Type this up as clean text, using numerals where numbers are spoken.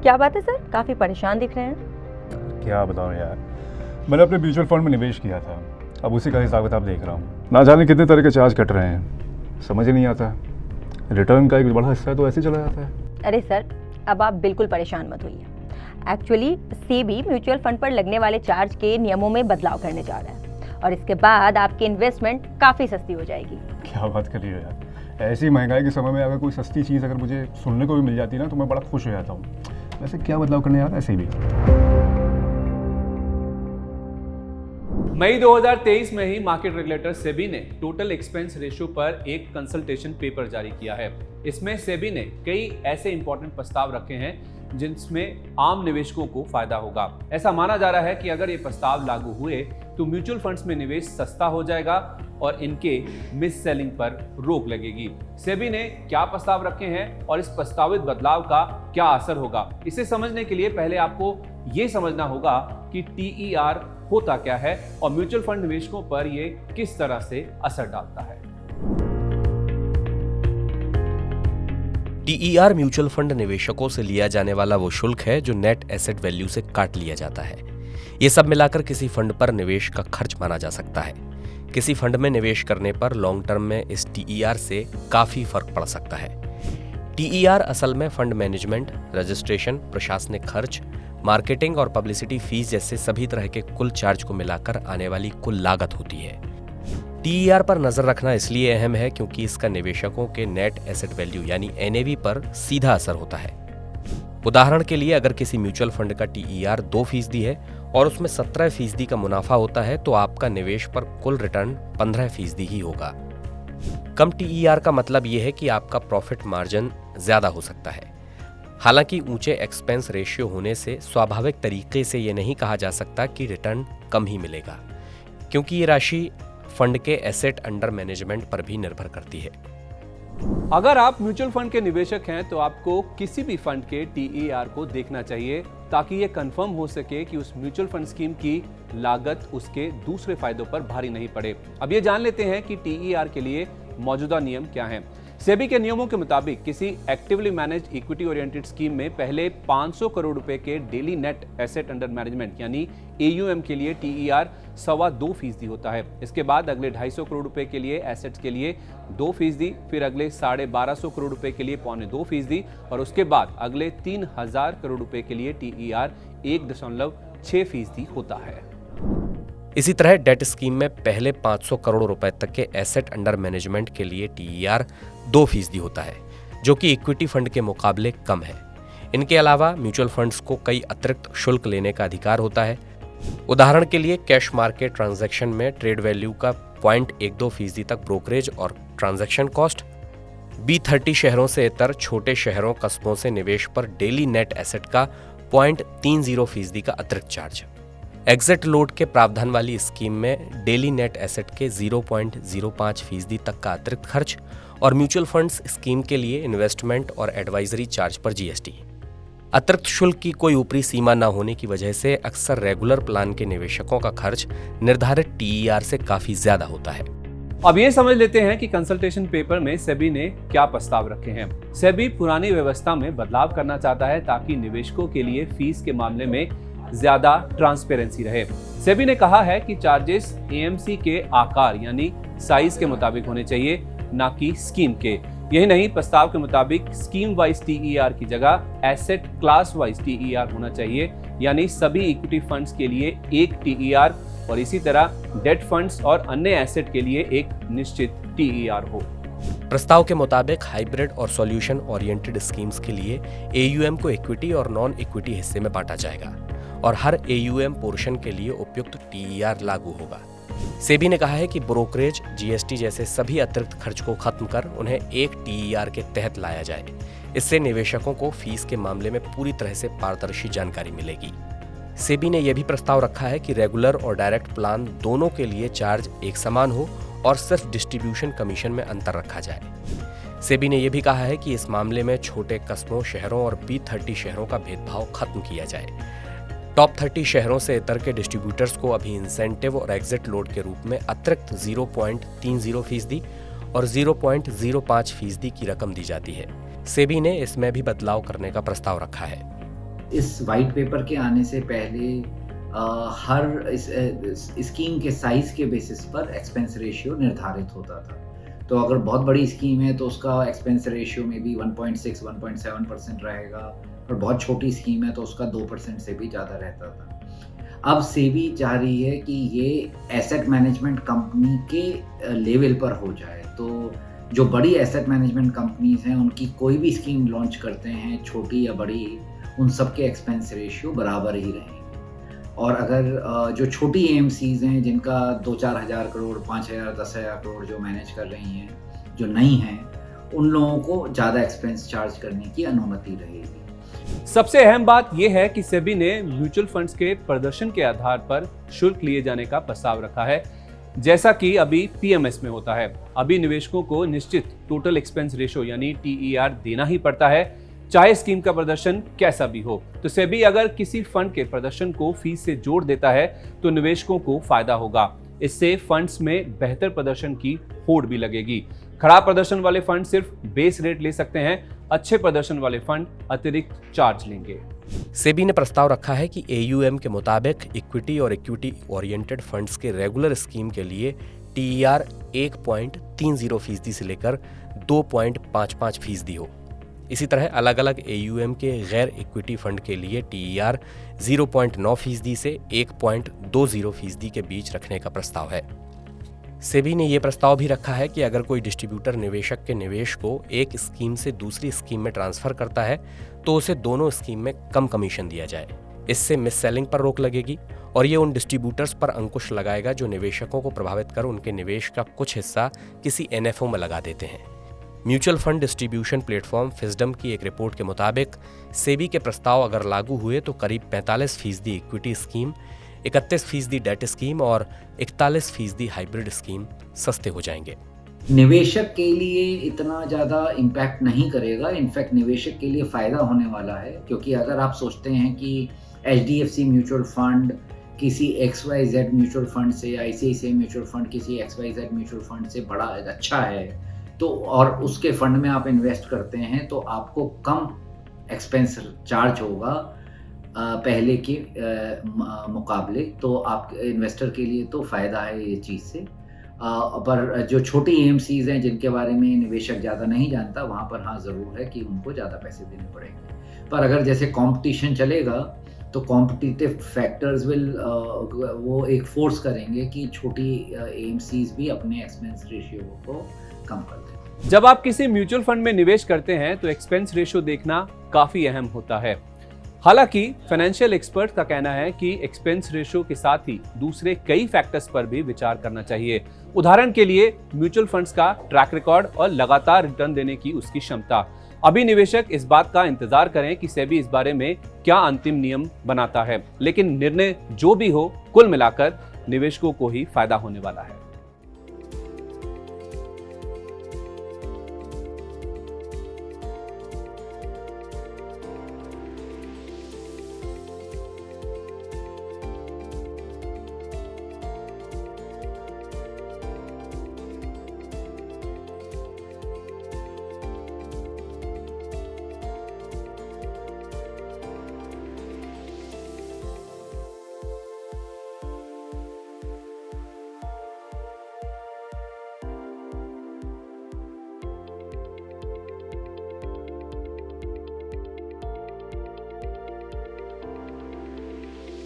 क्या बात है सर, काफी परेशान दिख रहे हैं। क्या बताऊं यार, मैंने अपने म्यूचुअल फंड में निवेश किया था। अब उसी का हिसाब किताब देख रहा हूँ। ना जाने कितने तरह के चार्ज कट रहे हैं, समझ ही नहीं आता। रिटर्न का एक बड़ा हिस्सा तो ऐसे चला जाता है। अरे सर, अब आप बिल्कुल परेशान मत होइए। एक्चुअली सेबी म्यूचुअल फंड पर लगने वाले चार्ज के नियमों में बदलाव करने जा रहा है और इसके बाद आपकी इन्वेस्टमेंट काफी सस्ती हो जाएगी। क्या बात कर रही हो यार, ऐसी महंगाई के समय में अगर कोई सस्ती चीज़ अगर मुझे सुनने को भी मिल जाती ना तो मैं बड़ा खुश हो जाता हूँ। वैसे क्या बदलाव करने आ रहा है सेबी? मई 2023 में ही मार्केट रेगुलेटर सेबी ने टोटल एक्सपेंस रेशियो पर एक कंसल्टेशन पेपर जारी किया है। इसमें सेबी ने कई ऐसे इंपॉर्टेंट प्रस्ताव रखे हैं जिसमें आम निवेशकों को फायदा होगा। ऐसा माना जा रहा है कि अगर ये प्रस्ताव लागू हुए तो म्यूचुअल फंड्स में निवेश सस्ता हो जाएगा और इनके मिस सेलिंग पर रोक लगेगी। सेबी ने क्या प्रस्ताव रखे हैं और इस प्रस्तावित बदलाव का क्या असर होगा, इसे समझने के लिए पहले आपको ये समझना होगा कि TER होता क्या है और म्यूचुअल फंड निवेशकों पर ये किस तरह से असर डालता है। TER म्यूचुअल फंड निवेशकों से लिया जाने वाला वो शुल्क है जो नेट एसेट वैल्यू से काट लिया जाता है। ये सब मिलाकर किसी फंड पर निवेश का खर्च माना जा सकता है। किसी फंड में निवेश करने पर लॉन्ग टर्म में इस TER से काफी फर्क पड़ सकता है। TER असल में फंड मैनेजमेंट, रजिस्ट्रेशन, प्रशासनिक खर्च, मार्केटिंग और पब्लिसिटी फीस जैसे सभी तरह के कुल चार्ज को मिलाकर आने वाली कुल लागत होती है। TER पर नजर रखना इसलिए अहम है क्योंकि इसका निवेशकों के नेट एसेट वैल्यू यानी NAV पर सीधा असर होता है। उदाहरण के लिए अगर किसी म्यूचुअल फंड का TER 2% है और उसमें 17% का मुनाफा होता है तो आपका निवेश पर कुल रिटर्न 15% ही होगा। कम TER का मतलब यह है कि आपका प्रॉफिट मार्जिन ज्यादा हो सकता है। हालांकि ऊंचे एक्सपेंस रेशियो होने से स्वाभाविक तरीके से यह नहीं कहा जा सकता कि रिटर्न कम ही मिलेगा, क्योंकि ये राशि फंड के एसेट अंडर मैनेजमेंट पर भी निर्भर करती है। अगर आप म्यूचुअल फंड के निवेशक हैं तो आपको किसी भी फंड के TER को देखना चाहिए ताकि ये कंफर्म हो सके कि उस म्यूचुअल फंड स्कीम की लागत उसके दूसरे फायदों पर भारी नहीं पड़े। अब ये जान लेते हैं कि TER के लिए मौजूदा नियम क्या हैं। सेबी के नियमों के मुताबिक किसी actively managed equity oriented scheme में पहले 500 करोड़ रुपए के daily net asset under management यानी AUM के लिए TER 2.25% होता है। इसके बाद अगले 250 करोड़ रुपए के लिए एसेट्स के लिए 2%, फिर अगले 1250 करोड़ रुपए के लिए 2.25% और उसके बाद अगले 3000 करोड़ रुपए के लिए TER 1.6% होता है। इसी तरह डेट स्कीम में पहले 500 करोड़ रुपए तक के एसेट अंडर मैनेजमेंट के लिए TER 2% होता है, जो कि इक्विटी फंड के मुकाबले कम है। इनके अलावा म्यूचुअल फंड्स को कई अतिरिक्त शुल्क लेने का अधिकार होता है। उदाहरण के लिए कैश मार्केट ट्रांजैक्शन में ट्रेड वैल्यू का 0.12% तक ब्रोकरेज और ट्रांजैक्शन कॉस्ट, B30 शहरों से इतर छोटे शहरों कस्बों से निवेश पर डेली नेट एसेट का 0.30% का अतिरिक्त चार्ज। एग्जिट लोड के प्रावधान वाली स्कीम में डेली नेट एसेट के 0.05% तक का अतिरिक्त खर्च और म्यूचुअल फंड्स स्कीम के लिए इन्वेस्टमेंट और एडवाइजरी चार्ज पर GST। अतिरिक्त शुल्क की कोई ऊपरी सीमा न होने की वजह से अक्सर रेगुलर प्लान के निवेशकों का खर्च निर्धारित TER से काफी ज्यादा होता है। अब ये समझ लेते हैं कि कंसल्टेशन पेपर में सेबी ने क्या प्रस्ताव रखे हैं। सेबी पुरानी व्यवस्था में बदलाव करना चाहता है ताकि निवेशकों के लिए फीस के मामले में ज्यादा ट्रांसपेरेंसी रहे। सेबी ने कहा है कि चार्जेस AMC के आकार यानी साइज के मुताबिक होने चाहिए, ना कि स्कीम के। यही नहीं, प्रस्ताव के मुताबिक स्कीम वाइज TER की जगह एसेट क्लास वाइज TER होना चाहिए, यानी सभी इक्विटी फंड्स के लिए एक TER और इसी तरह डेट फंड्स और अन्य एसेट के लिए एक निश्चित TER हो। प्रस्ताव के मुताबिक हाइब्रिड और सॉल्यूशन ओरिएंटेड स्कीम्स के लिए AUM को इक्विटी और नॉन इक्विटी हिस्से में बांटा जाएगा और हर AUM पोर्शन के लिए उपयुक्त TER लागू होगा। सेबी ने कहा है कि ब्रोकरेज, GST जैसे सभी अतिरिक्त खर्च को खत्म कर उन्हें एक TER के तहत लाया जाए। इससे निवेशकों को फीस के मामले में पूरी तरह से पारदर्शी जानकारी मिलेगी। सेबी ने यह भी प्रस्ताव रखा है कि रेगुलर और डायरेक्ट प्लान दोनों के लिए चार्ज एक समान हो और सिर्फ डिस्ट्रीब्यूशन कमीशन में अंतर रखा जाए। सेबी ने यह भी कहा है कि इस मामले में छोटे कस्बों, शहरों और B30 शहरों का भेदभाव खत्म किया जाए। टॉप 30 शहरों से इतर के डिस्ट्रीब्यूटर्स को अभी इंसेंटिव और एग्जिट लोड के रूप में अतिरिक्त 0.30% और 0.05% की रकम दी जाती है। सेबी ने इसमें भी बदलाव करने का प्रस्ताव रखा है। इस वाइट पेपर के आने से पहले हर इस स्कीम के साइज के बेसिस पर एक्सपेंस रेशियो निर्धारित होता था। तो अगर बहुत बड़ी स्कीम है तो उसका एक्सपेंस रेशियो में भी 1.6-1.7% रहेगा, और बहुत छोटी स्कीम है तो उसका 2% से भी ज़्यादा रहता था। अब सेबी चाह रही है कि ये एसेट मैनेजमेंट कंपनी के लेवल पर हो जाए। तो जो बड़ी एसेट मैनेजमेंट कंपनीज हैं उनकी कोई भी स्कीम लॉन्च करते हैं, छोटी या बड़ी, उन सब के एक्सपेंस रेशियो बराबर ही रहेंगे। और अगर जो छोटी एएमसीज हैं जिनका 2-4 हज़ार करोड़, 5,000-10,000 करोड़ जो मैनेज कर रही हैं, जो नहीं हैं, उन लोगों को ज़्यादा एक्सपेंस चार्ज करने की अनुमति रहेगी। सबसे अहम बात यह है कि सेबी ने म्यूचुअल फंड्स के प्रदर्शन के आधार पर शुल्क लिए जाने का प्रस्ताव रखा है, जैसा कि अभी पीएमएस में होता है। अभी निवेशकों को निश्चित टोटल एक्सपेंस रेशियो यानी टीईआर देना ही पड़ता है, चाहे स्कीम का प्रदर्शन कैसा भी हो। तो सेबी अगर किसी फंड के प्रदर्शन को फीस से जोड़ देता है तो निवेशकों को फायदा होगा। इससे फंड्स में बेहतर प्रदर्शन की होड़ भी लगेगी। खराब प्रदर्शन वाले फंड सिर्फ बेस रेट ले सकते हैं, अच्छे प्रदर्शन वाले फंड अतिरिक्त चार्ज लेंगे। सेबी ने प्रस्ताव रखा है कि एयूएम के मुताबिक इक्विटी और इक्विटी ओरिएंटेड फंड्स के रेगुलर स्कीम के लिए टीईआर 1.30% से लेकर 2.55% हो। इसी तरह अलग अलग एयूएम के गैर इक्विटी फंड के लिए टीईआर 0.9% से 1.20% के बीच रखने का प्रस्ताव है। सेबी ने यह प्रस्ताव भी रखा है कि अगर कोई डिस्ट्रीब्यूटर निवेशक के निवेश को एक स्कीम से दूसरी स्कीम में ट्रांसफर करता है तो उसे दोनों स्कीम में कम कमीशन दिया जाए। इससे मिस सेलिंग पर रोक लगेगी और ये उन डिस्ट्रीब्यूटर्स पर अंकुश लगाएगा जो निवेशकों को प्रभावित कर उनके निवेश का कुछ हिस्सा किसी एनएफओ में लगा देते हैं। म्यूचुअल फंड डिस्ट्रीब्यूशन प्लेटफॉर्म फिस्डम की एक रिपोर्ट के मुताबिक सेबी के प्रस्ताव अगर लागू हुए तो करीब 45% इक्विटी स्कीम, 31% डेट स्कीम और 41% हाइब्रिड स्कीम सस्ते हो जाएंगे। निवेशक के लिए इतना ज़्यादा इम्पैक्ट नहीं करेगा, इनफैक्ट निवेशक के लिए फ़ायदा होने वाला है, क्योंकि अगर आप सोचते हैं कि HDFC म्यूचुअल फंड किसी XYZ म्यूचुअल फंड से, ICICI म्यूचुअल फंड किसी XYZ म्यूचुअल फंड से बड़ा अच्छा है, तो और उसके फंड में आप इन्वेस्ट करते हैं तो आपको कम एक्सपेंस चार्ज होगा पहले के मुकाबले। तो आप इन्वेस्टर के लिए तो फ़ायदा है ये चीज़ से। पर जो छोटी एएमसीज हैं जिनके बारे में निवेशक ज़्यादा नहीं जानता, वहाँ पर हाँ ज़रूर है कि उनको ज़्यादा पैसे देने पड़ेंगे। पर अगर जैसे कंपटीशन चलेगा तो कॉम्पिटिटिव फैक्टर्स वो एक फोर्स करेंगे कि छोटी एएमसीज भी अपने एक्सपेंस रेशियो को कम कर दें। जब आप किसी म्यूचुअल फंड में निवेश करते हैं तो एक्सपेंस रेशियो देखना काफी अहम होता है। हालांकि फाइनेंशियल एक्सपर्ट का कहना है कि एक्सपेंस रेशियो के साथ ही दूसरे कई फैक्टर्स पर भी विचार करना चाहिए। उदाहरण के लिए म्यूचुअल फंड्स का ट्रैक रिकॉर्ड और लगातार रिटर्न देने की उसकी क्षमता। अभी निवेशक इस बात का इंतजार करें कि सेबी इस बारे में क्या अंतिम नियम बनाता है, लेकिन निर्णय जो भी हो, कुल मिलाकर निवेशकों को ही फायदा होने वाला है।